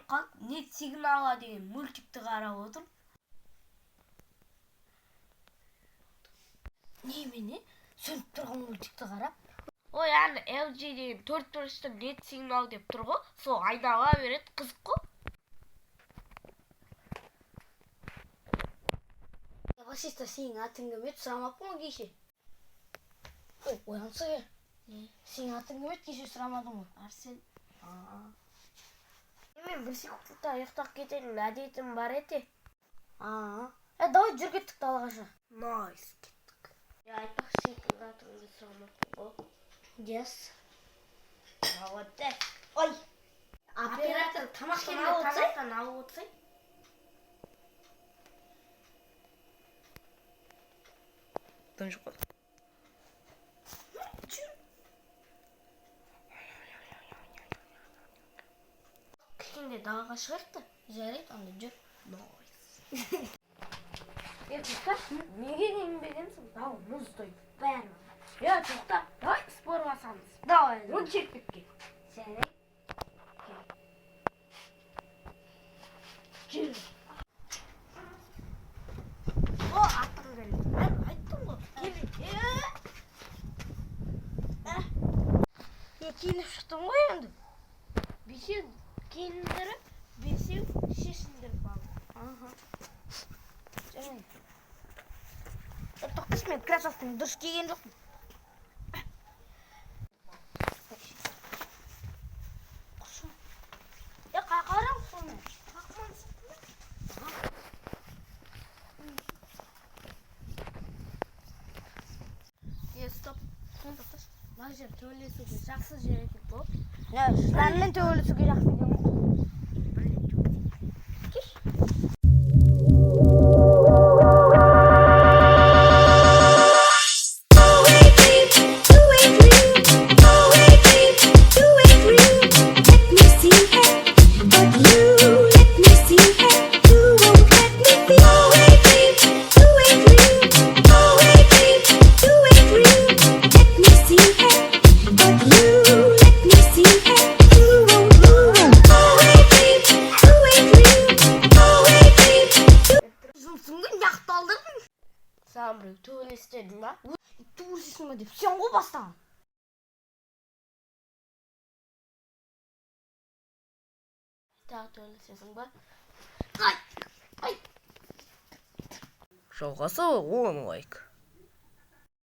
қалып, нет сигналы деген мультикті қарап отырмын. Немене? Сөніп тұрған мультикті қарап? Ой, яғни LG деген 4 бұрышты нет сигнал деп тұр ғой. Сол айнала береді, қызық қой. Басиста сенің атың кім еді? Сұрамаппын ғой кеше. Ой, оянса кел. Сенің атың кім еді? Кеше сұрамадың ғой. Арсен. Мен бір секундта ұйықтап кететін әдетім бар еді. Давай жүр кеттік далаға. Найс, кеттік. Айтпақшы сенің атыңды сұрамаппын ғой. Yes. Молодец. Ой, оператор тамақтан алып отырсай. Тыныш қой. Кішкенде далаға шығайық та, жарайды, анда жүр. Найс. Тоқта, неге еңбегенсің? Дау, мұз тойып, бәрі. Тоқта, давай спор басамыз. Давай, Оны шертпекке. Сәне. Жүр. Аттың келді. Мен айттым ғой. Киініп шықтым ғой енді. Бесеу келіндіріп, бесеу шешіндіріп алды. Жарайды. Тоқташы, мен кроссовканы дұрыс киген жоқпын. Қақарам соны. Стоп. Тоқташы. Мына жер төбелесуге жақсы жер екен болып. Жыланмен төбелесуге жақсы екен ғой. Саған біреу төбелес дедің ба? Төбелесесің ба деп сен ғой бастаған. Тағы төбелесесің ба? Жалғасы 10 лайк.